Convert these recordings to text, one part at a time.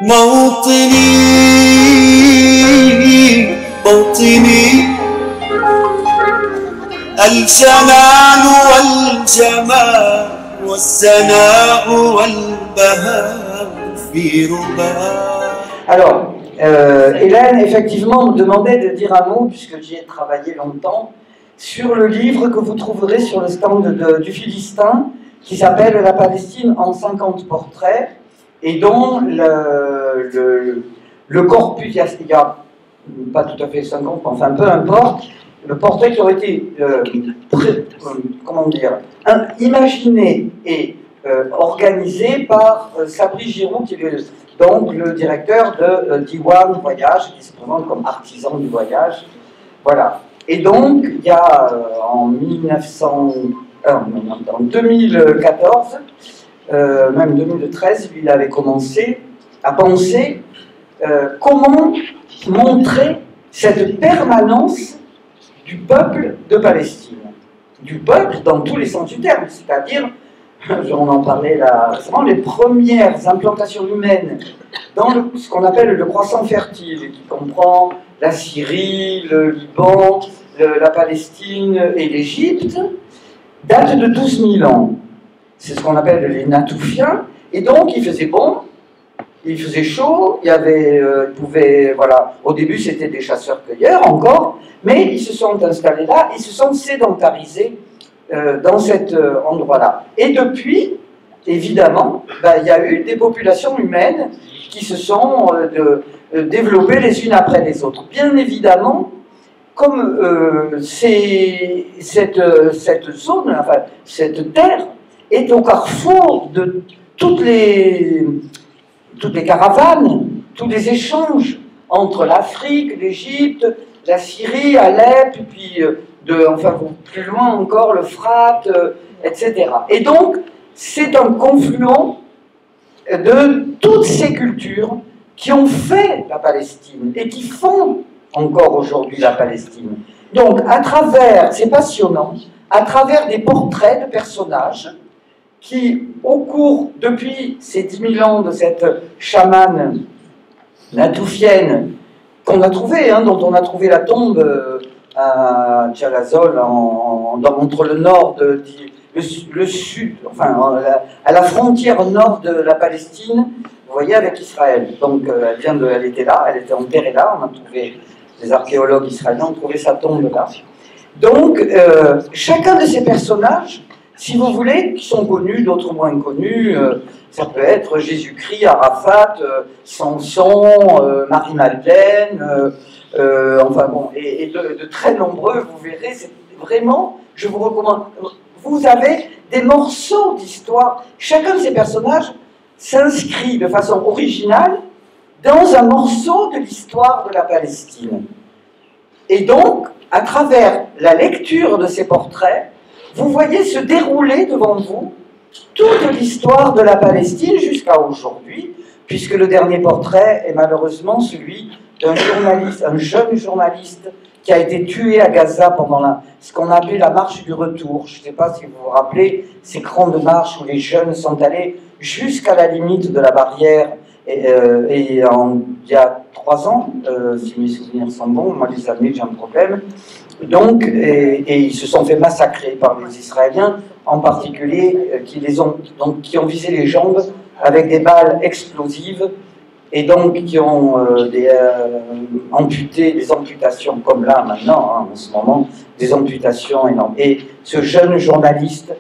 موطني موطني الجلال والجمال والثناء والبهاء في رباء. Alors, Hélène, effectivement, me demandait de dire un mot, puisque j'y ai travaillé longtemps, sur le livre que vous trouverez sur le stand du Philistin, qui s'appelle La Palestine en 50 portraits, et dont le corpus, il y a pas tout à fait 50, enfin peu importe, le portrait qui aurait été, comment dire, imaginé et organisé par Sabri Giroux, qui est donc le directeur de Diwan Voyage, qui se présente comme artisan du voyage. Voilà. Et donc, il y a en 2014, même 2013, lui, il avait commencé à penser comment montrer cette permanence du peuple de Palestine. Du peuple dans tous les sens du terme, c'est-à-dire, on en parlait là récemment, les premières implantations humaines dans ce qu'on appelle le croissant fertile, qui comprend la Syrie, le Liban, la Palestine et l'Égypte, date de 12 000 ans. C'est ce qu'on appelle les Natoufiens. Et donc, il faisait bon, il faisait chaud, il y avait, voilà, au début c'était des chasseurs-cueilleurs encore, mais ils se sont installés là, ils se sont sédentarisés dans cet endroit-là. Et depuis, évidemment, il y a eu des populations humaines qui se sont développées les unes après les autres. Bien évidemment, comme cette zone, enfin, cette terre, est au carrefour de toutes les caravanes, tous les échanges entre l'Afrique, l'Égypte, la Syrie, Alep, puis enfin plus loin encore l'Euphrate, etc. Et donc, c'est un confluent de toutes ces cultures qui ont fait la Palestine et qui font encore aujourd'hui la Palestine. Donc, à travers, c'est passionnant, à travers des portraits de personnages qui, au cours, depuis ces 10 000 ans de cette chamane natoufienne qu'on a trouvée, dont on a trouvé la tombe à Tchalazol, entre le nord, le sud, enfin, à la frontière nord de la Palestine, vous voyez, avec Israël. Donc, elle était là, elle était enterrée là, on a trouvé, les archéologues israéliens ont trouvé sa tombe là. Donc, chacun de ces personnages, si vous voulez, qui sont connus, d'autres moins connus, ça peut être Jésus-Christ, Arafat, Samson, Marie-Madeleine, enfin bon, et de très nombreux, vous verrez, c'est vraiment, je vous recommande, vous avez des morceaux d'histoire, chacun de ces personnages s'inscrit de façon originale dans un morceau de l'histoire de la Palestine. Et donc, à travers la lecture de ces portraits, vous voyez se dérouler devant vous toute l'histoire de la Palestine jusqu'à aujourd'hui, puisque le dernier portrait est malheureusement celui d'un journaliste, un jeune journaliste qui a été tué à Gaza pendant ce qu'on appelait la marche du retour. Je ne sais pas si vous vous rappelez ces grandes marches où les jeunes sont allés jusqu'à la limite de la barrière. Et il y a 3 ans, si mes souvenirs sont bons, moi les années j'ai un problème, donc, et ils se sont fait massacrer par les Israéliens, en particulier qui ont visé les jambes avec des balles explosives, et donc qui ont amputé, des amputations comme là maintenant, en ce moment, des amputations énormes. Et ce jeune journaliste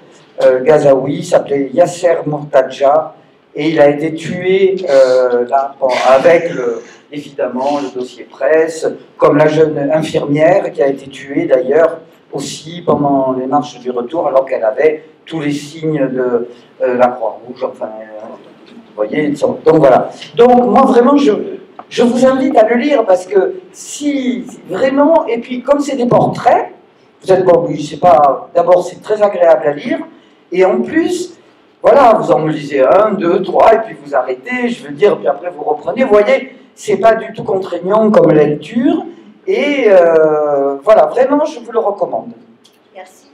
gazaoui s'appelait Yasser Mortadja, et il a été tué là, avec évidemment le dossier presse, comme la jeune infirmière qui a été tuée d'ailleurs aussi pendant les marches du retour, alors qu'elle avait tous les signes de la Croix-Rouge, enfin, vous voyez, donc voilà. Donc moi vraiment, je vous invite à le lire, parce que si vraiment, et puis comme c'est des portraits, vous êtes pas obligé, c'est pas, d'abord c'est très agréable à lire, et en plus, voilà, vous en lisez 1, 2, 3, et puis vous arrêtez, je veux dire, puis après vous reprenez. Vous voyez, c'est pas du tout contraignant comme lecture, et voilà, vraiment, je vous le recommande. Merci.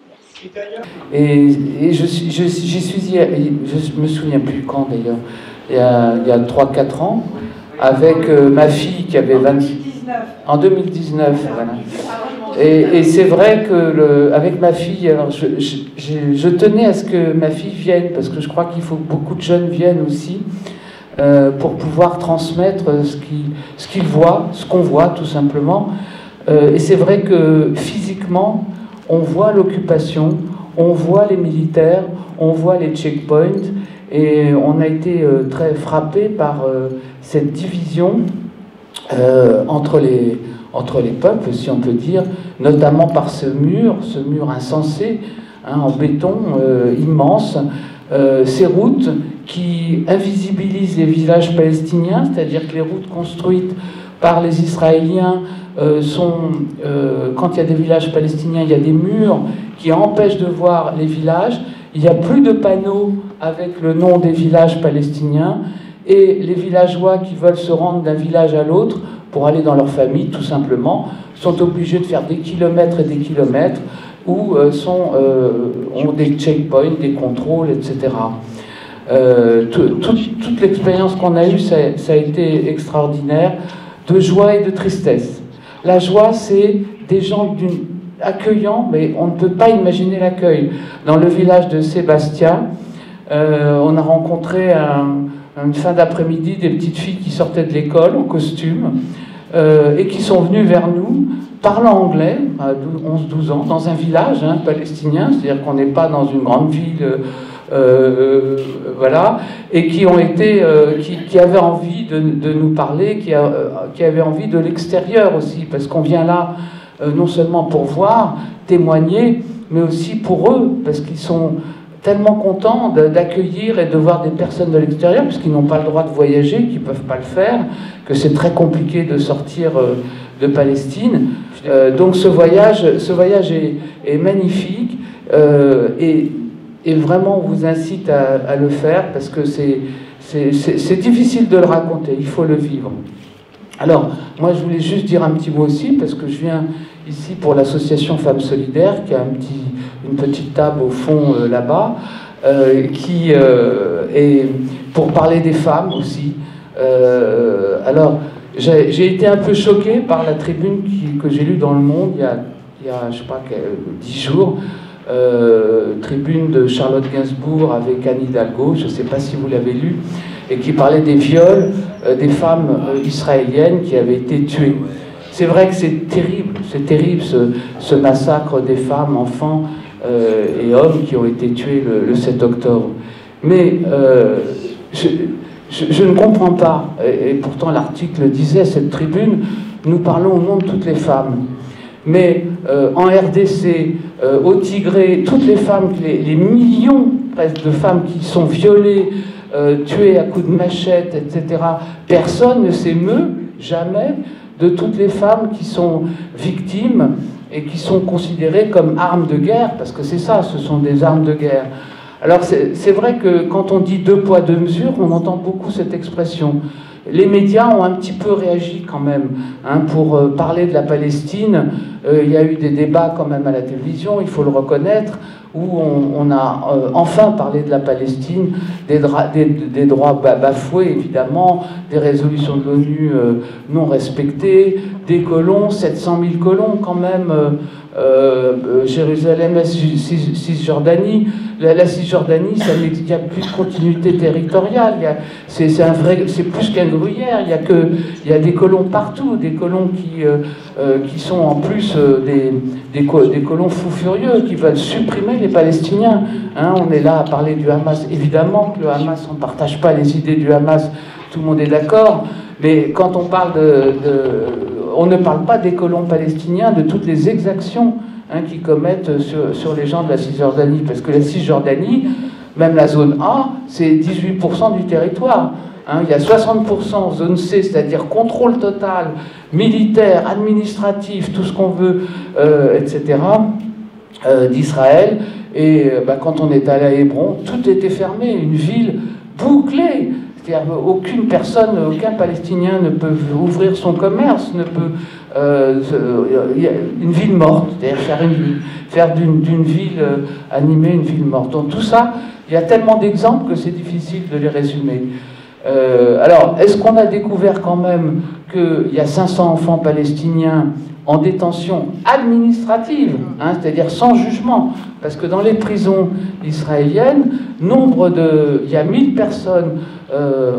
Et j'y suis, je me souviens plus quand d'ailleurs, il y a 3-4 ans, avec ma fille qui avait 20... En 2019, voilà. Et c'est vrai que avec ma fille, alors je tenais à ce que ma fille vienne, parce que je crois qu'il faut que beaucoup de jeunes viennent aussi, pour pouvoir transmettre ce qu'ils voient, ce qu'on voit tout simplement. Et c'est vrai que physiquement, on voit l'occupation, on voit les militaires, on voit les checkpoints, et on a été très frappé par cette division entre les peuples, si on peut dire, notamment par ce mur insensé, hein, en béton immense, ces routes qui invisibilisent les villages palestiniens, c'est-à-dire que les routes construites par les Israéliens quand il y a des villages palestiniens, il y a des murs qui empêchent de voir les villages, il n'y a plus de panneaux avec le nom des villages palestiniens, et les villageois qui veulent se rendre d'un village à l'autre pour aller dans leur famille, tout simplement, sont obligés de faire des kilomètres et des kilomètres, ou ont des checkpoints, des contrôles, etc. Toute l'expérience qu'on a eue, ça a été extraordinaire, de joie et de tristesse. La joie, c'est des gens accueillants, mais on ne peut pas imaginer l'accueil. Dans le village de Sébastien, on a rencontré une fin d'après-midi des petites filles qui sortaient de l'école en costume et qui sont venues vers nous, parlant anglais, à 11-12 ans, dans un village palestinien, c'est-à-dire qu'on n'est pas dans une grande ville, voilà, et qui avaient envie de nous parler, qui avaient envie de l'extérieur aussi, parce qu'on vient là non seulement pour voir, témoigner, mais aussi pour eux, parce qu'ils sont tellement contents d'accueillir et de voir des personnes de l'extérieur, puisqu'ils n'ont pas le droit de voyager, qu'ils ne peuvent pas le faire, que c'est très compliqué de sortir de Palestine. Donc ce voyage est magnifique, et vraiment on vous incite à le faire, parce que c'est difficile de le raconter, il faut le vivre. Alors, moi je voulais juste dire un petit mot aussi, parce que je viens ici pour l'association Femmes Solidaires, qui a une petite table au fond là-bas, qui est pour parler des femmes aussi. Alors, j'ai été un peu choqué par la tribune que j'ai lue dans Le Monde il y a je sais pas, 10 jours, tribune de Charlotte Gainsbourg avec Anne Hidalgo, je ne sais pas si vous l'avez lu, et qui parlait des viols des femmes israéliennes qui avaient été tuées. C'est vrai que c'est terrible ce massacre des femmes, enfants et hommes qui ont été tués le 7 octobre. Mais je ne comprends pas, et pourtant l'article disait, cette tribune, nous parlons au nom de toutes les femmes. Mais en RDC, au Tigré, toutes les femmes, les millions presque de femmes qui sont violées, tuées à coups de machette, etc., personne ne s'émeut, jamais, de toutes les femmes qui sont victimes et qui sont considérées comme armes de guerre, parce que c'est ça, ce sont des armes de guerre. Alors c'est vrai que quand on dit 2 poids 2 mesures, on entend beaucoup cette expression. Les médias ont un petit peu réagi quand même pour parler de la Palestine. Il y a eu des débats quand même à la télévision, il faut le reconnaître, où on a enfin parlé de la Palestine, des droits bafoués évidemment, des résolutions de l'ONU non respectées, des colons, 700 000 colons quand même, Jérusalem, Cisjordanie. La Cisjordanie, il n'y a plus de continuité territoriale, c'est plus qu'un gruyère, il y a des colons partout, des colons qui sont en plus des colons fous furieux, qui veulent supprimer les Palestiniens. On est là à parler du Hamas, évidemment que le Hamas, on ne partage pas les idées du Hamas, tout le monde est d'accord, mais quand on parle on ne parle pas des colons palestiniens, de toutes les exactions qu'ils commettent sur les gens de la Cisjordanie, parce que la Cisjordanie, même la zone A, c'est 18% du territoire. Il y a 60% zone C, c'est-à-dire contrôle total, militaire, administratif, tout ce qu'on veut, etc., d'Israël. Et quand on est allé à Hébron, tout était fermé, une ville bouclée. C'est-à-dire aucune personne, aucun Palestinien ne peut ouvrir son commerce, ne peut... une ville morte, c'est-à-dire faire d'une ville animée une ville morte. Donc tout ça, il y a tellement d'exemples que c'est difficile de les résumer. Alors, est-ce qu'on a découvert quand même qu'il y a 500 enfants palestiniens en détention administrative, hein, c'est-à-dire sans jugement, parce que dans les prisons israéliennes, il y a 1000 personnes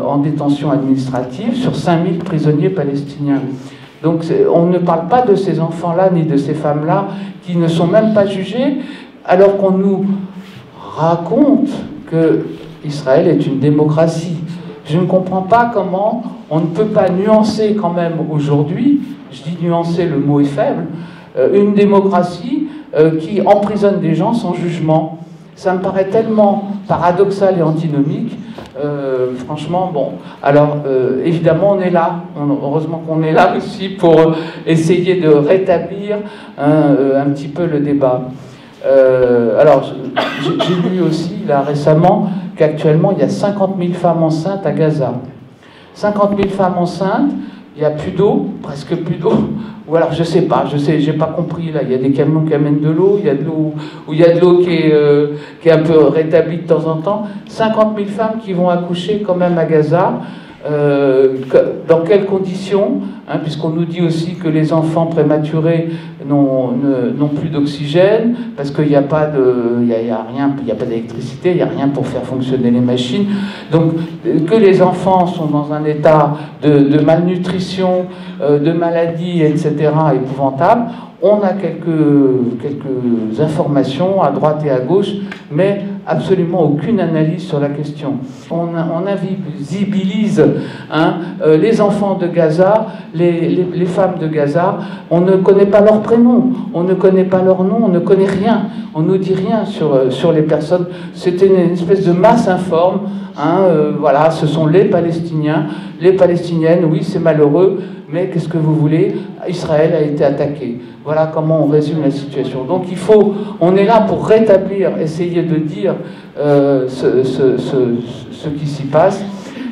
en détention administrative sur 5000 prisonniers palestiniens. Donc on ne parle pas de ces enfants-là ni de ces femmes-là qui ne sont même pas jugés, alors qu'on nous raconte que Israël est une démocratie. Je ne comprends pas comment on ne peut pas nuancer quand même aujourd'hui, je dis nuancer, le mot est faible, une démocratie qui emprisonne des gens sans jugement. Ça me paraît tellement paradoxal et antinomique. Franchement, bon. Alors, évidemment, on est là. Heureusement qu'on est là aussi pour essayer de rétablir un petit peu le débat. Alors, j'ai lu aussi, là, récemment, qu'actuellement, il y a 50 000 femmes enceintes à Gaza. 50 000 femmes enceintes, il n'y a plus d'eau, presque plus d'eau. Ou alors, je sais pas, j'ai pas compris, là, il y a des camions qui amènent de l'eau, il y a de l'eau, ou il y a de l'eau qui est un peu rétablie de temps en temps. 50 000 femmes qui vont accoucher quand même à Gaza. Dans quelles conditions, hein, puisqu'on nous dit aussi que les enfants prématurés n'ont plus d'oxygène, parce qu'il n'y a pas d'électricité, il n'y a rien pour faire fonctionner les machines. Donc, que les enfants sont dans un état de malnutrition, de maladie, etc., épouvantable. On a quelques informations à droite et à gauche, mais absolument aucune analyse sur la question. On invisibilise les enfants de Gaza, les femmes de Gaza. On ne connaît pas leur prénom, on ne connaît pas leur nom, on ne connaît rien. On ne nous dit rien sur les personnes. C'était une espèce de masse informe. Voilà, ce sont les Palestiniens, les Palestiniennes, oui, c'est malheureux, mais qu'est-ce que vous voulez? Israël a été attaqué. Voilà comment on résume la situation. Donc on est là pour rétablir, essayer de dire ce qui s'y passe.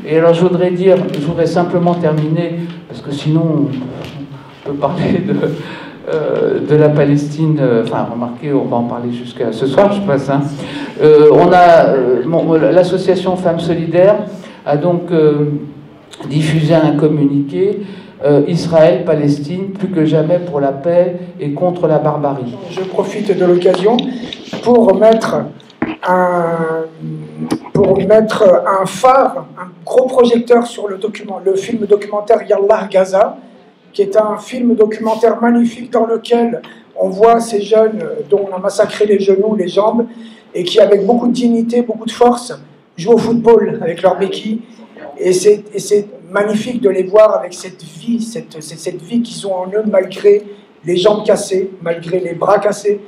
Et alors je voudrais simplement terminer, parce que sinon on peut parler de la Palestine, enfin remarquez, on va en parler jusqu'à ce soir, je pense. L'association Femmes Solidaires a donc diffusé un communiqué. Israël, Palestine, plus que jamais pour la paix et contre la barbarie. Je profite de l'occasion pour mettre un phare, un gros projecteur sur le film documentaire Yallah Gaza, qui est un film documentaire magnifique dans lequel on voit ces jeunes dont on a massacré les genoux, les jambes, et qui, avec beaucoup de dignité, beaucoup de force, jouent au football avec leurs béquilles. Et c'est magnifique de les voir avec cette vie qu'ils ont en eux, malgré les jambes cassées, malgré les bras cassés.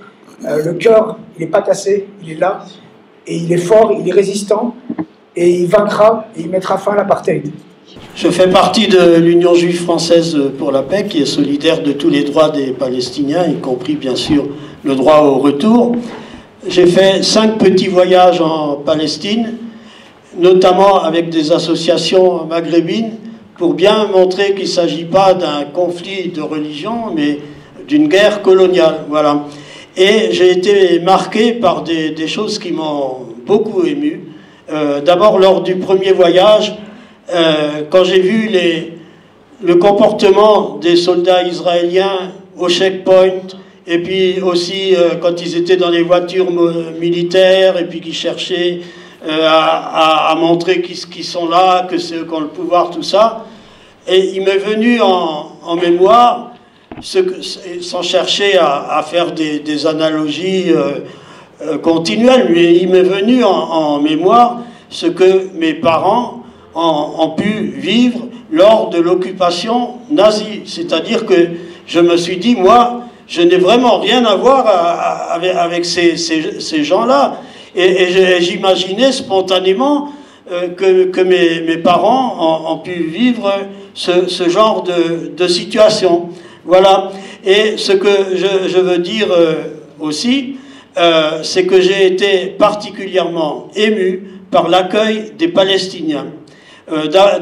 Le cœur, il n'est pas cassé, il est là, et il est fort, il est résistant, et il vaincra, et il mettra fin à l'apartheid. Je fais partie de l'Union juive française pour la paix, qui est solidaire de tous les droits des Palestiniens, y compris bien sûr le droit au retour. J'ai fait 5 petits voyages en Palestine, notamment avec des associations maghrébines, pour bien montrer qu'il ne s'agit pas d'un conflit de religion, mais d'une guerre coloniale. Voilà. Et j'ai été marqué par des choses qui m'ont beaucoup ému. D'abord, lors du premier voyage, quand j'ai vu le comportement des soldats israéliens au checkpoint, et puis aussi quand ils étaient dans les voitures militaires, et puis qu'ils cherchaient à montrer qu'ils sont là, que c'est eux qui ont le pouvoir, tout ça. Et il m'est venu en mémoire, sans chercher à faire des analogies continuelles, mais il m'est venu en mémoire ce que mes parents ont pu vivre lors de l'occupation nazie. C'est-à-dire que je me suis dit, moi, je n'ai vraiment rien à voir avec ces gens-là. Et j'imaginais spontanément que mes parents ont pu vivre ce genre de situation. Voilà. Et ce que je veux dire aussi, c'est que j'ai été particulièrement ému par l'accueil des Palestiniens.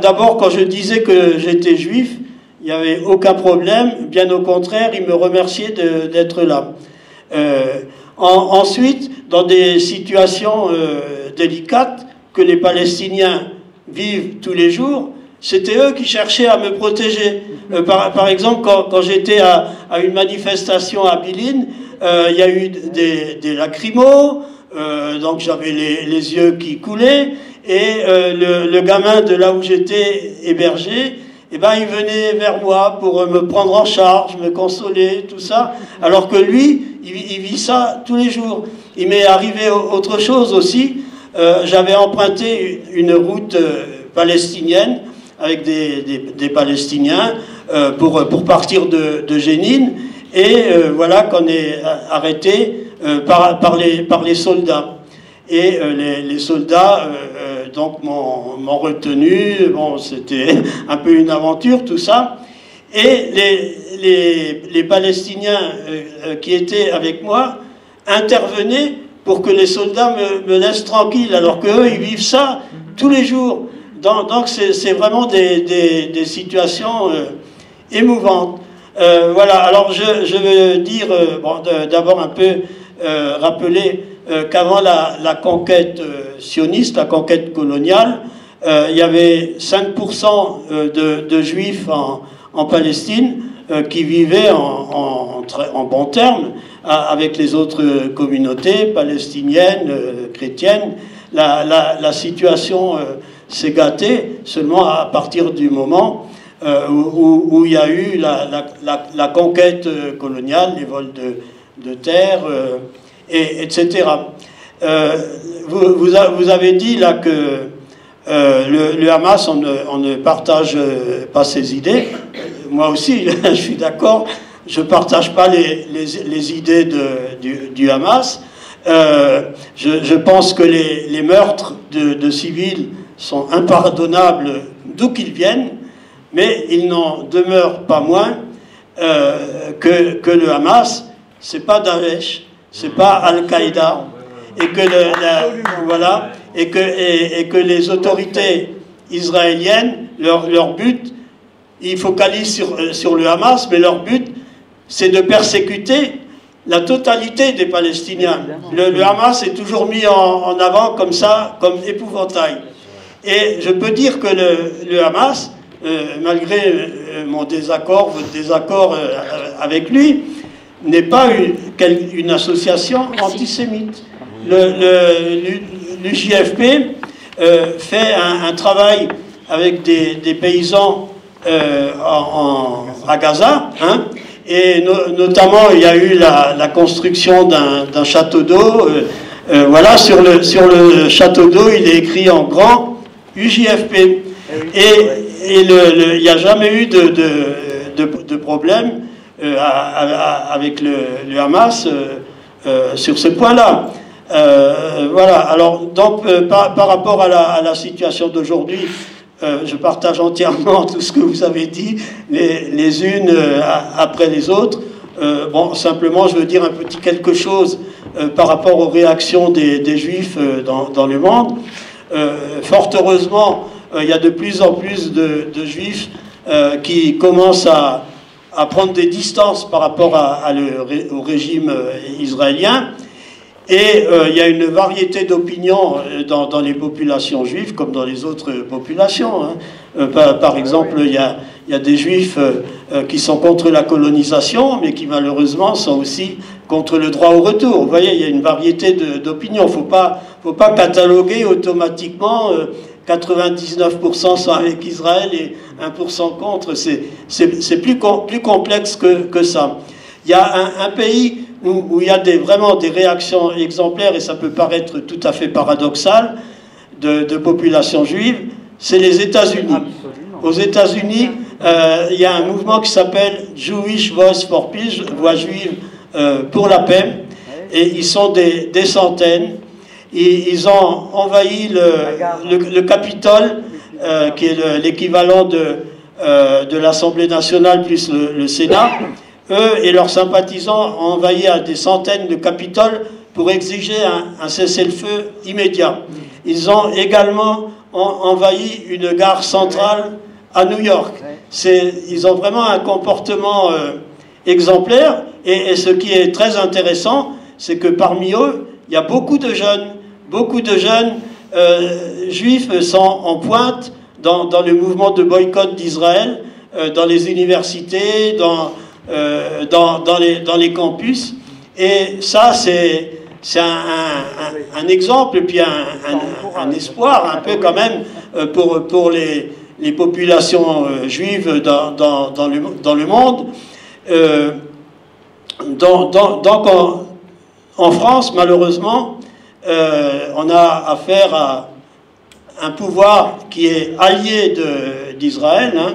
D'abord, quand je disais que j'étais juif, il n'y avait aucun problème. Bien au contraire, ils me remerciaient d'être là. Ensuite, dans des situations délicates que les Palestiniens vivent tous les jours, c'était eux qui cherchaient à me protéger. Par exemple, quand j'étais à une manifestation à Billine, il y a eu des lacrymos, donc j'avais les yeux qui coulaient, et le gamin de là où j'étais hébergé, eh ben, il venait vers moi pour me prendre en charge, me consoler, tout ça, alors que lui, il vit ça tous les jours. Il m'est arrivé autre chose aussi. J'avais emprunté une route palestinienne avec des Palestiniens pour partir de Jénine, et voilà qu'on est arrêté par les soldats. Et les soldats donc m'ont retenu. Bon, c'était un peu une aventure tout ça. Et les Palestiniens qui étaient avec moi intervenaient pour que les soldats me laissent tranquille, alors qu'eux, ils vivent ça tous les jours. Donc c'est vraiment des situations émouvantes. Voilà, alors je veux dire, bon, d'abord un peu rappeler qu'avant la conquête sioniste, la conquête coloniale, il y avait 5% de juifs en Palestine qui vivaient en bons termes avec les autres communautés palestiniennes, chrétiennes. La situation s'est gâtée seulement à partir du moment où il y a eu la conquête coloniale, les vols de terre, etc. Vous avez dit là que le Hamas, on ne partage pas ses idées. Moi aussi, je suis d'accord. Je ne partage pas les idées du Hamas. Je pense que les meurtres de civils sont impardonnables d'où qu'ils viennent, mais il n'en demeure pas moins que le Hamas, c'est pas Daesh, c'est pas Al-Qaïda, et que voilà, et que les autorités israéliennes, leur but, ils focalisent sur le Hamas, mais leur but, c'est de persécuter la totalité des Palestiniens. Le Hamas est toujours mis en avant comme ça, comme épouvantail. Et je peux dire que le Hamas, malgré mon désaccord, votre désaccord avec lui, n'est pas une association antisémite. L'UJFP fait un travail avec des paysans à Gaza, hein, et notamment il y a eu la construction d'un château d'eau. Voilà, sur le château d'eau, il est écrit en grand UJFP. Et il n'y a jamais eu de problème avec le Hamas sur ce point-là. Voilà, alors donc par rapport à la situation d'aujourd'hui, je partage entièrement tout ce que vous avez dit, les unes après les autres. Bon, simplement, je veux dire un petit quelque chose par rapport aux réactions des Juifs dans le monde. Fort heureusement, il y a de plus en plus de Juifs qui commencent à prendre des distances par rapport au régime israélien. Et il y a une variété d'opinions dans les populations juives comme dans les autres populations. Hein. Par exemple, il y a des Juifs qui sont contre la colonisation, mais qui malheureusement sont aussi contre le droit au retour. Vous voyez, il y a une variété d'opinions. Faut pas cataloguer automatiquement 99% sont avec Israël et 1% contre. C'est plus complexe que ça. Il y a un pays où il y a vraiment des réactions exemplaires, et ça peut paraître tout à fait paradoxal, de population juive, c'est les États-Unis. Aux États-Unis, il y a un mouvement qui s'appelle Jewish Voice for Peace, Voix juive pour la paix, et ils sont des centaines. Ils ont envahi le Capitole, qui est l'équivalent de l'Assemblée nationale plus le Sénat. Eux et leurs sympathisants ont envahi à des centaines de Capitoles pour exiger un cessez-le-feu immédiat. Ils ont également envahi une gare centrale à New York. Ils ont vraiment un comportement exemplaire, et ce qui est très intéressant, c'est que parmi eux, il y a beaucoup de jeunes juifs sont en pointe dans le mouvement de boycott d'Israël, dans les universités, dans les campus. Et ça, c'est un exemple, et puis un espoir, un peu quand même, pour les populations juives dans le monde. Donc en France, malheureusement, on a affaire à un pouvoir qui est allié d'Israël. Hein.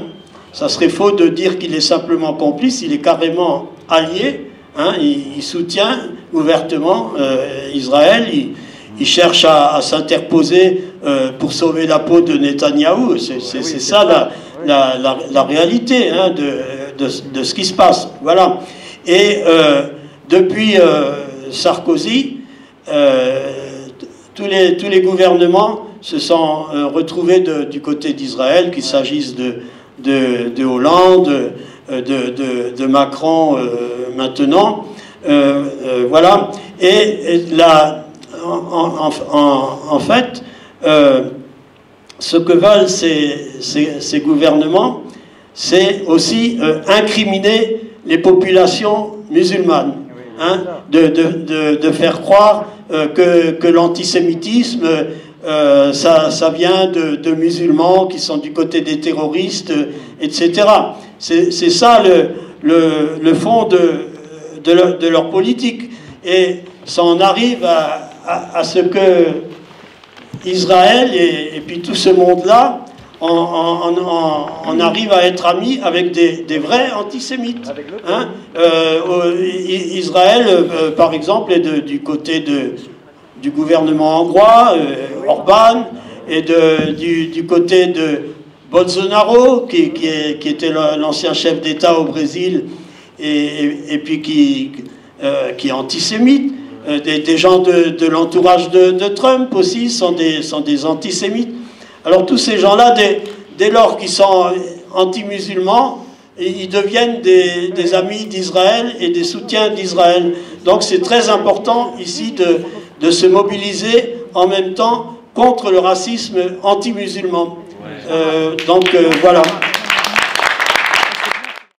Ça serait faux de dire qu'il est simplement complice, il est carrément allié. Hein. Il soutient ouvertement Israël, il cherche à s'interposer pour sauver la peau de Netanyahou. C'est ça la réalité, hein, de ce qui se passe. Voilà. Et depuis Sarkozy, tous les gouvernements se sont retrouvés du côté d'Israël, qu'il s'agisse de Hollande, de Macron maintenant. Voilà. Et là, en fait, ce que veulent ces gouvernements, c'est aussi incriminer les populations musulmanes, hein, de faire croire que l'antisémitisme, ça vient de musulmans qui sont du côté des terroristes, etc. C'est ça le fond de leur politique. Et ça en arrive à ce que Israël et puis tout ce monde-là, on arrive à être amis avec des vrais antisémites. Hein. Israël, par exemple, est du côté du gouvernement hongrois, Orban, et du côté de Bolsonaro, qui était l'ancien chef d'État au Brésil, et puis qui est antisémite. Des gens de l'entourage de Trump aussi sont des antisémites. Alors tous ces gens-là, dès lors qu'ils sont anti-musulmans, ils deviennent des amis d'Israël et des soutiens d'Israël. Donc c'est très important ici de se mobiliser en même temps contre le racisme anti-musulman. Donc voilà.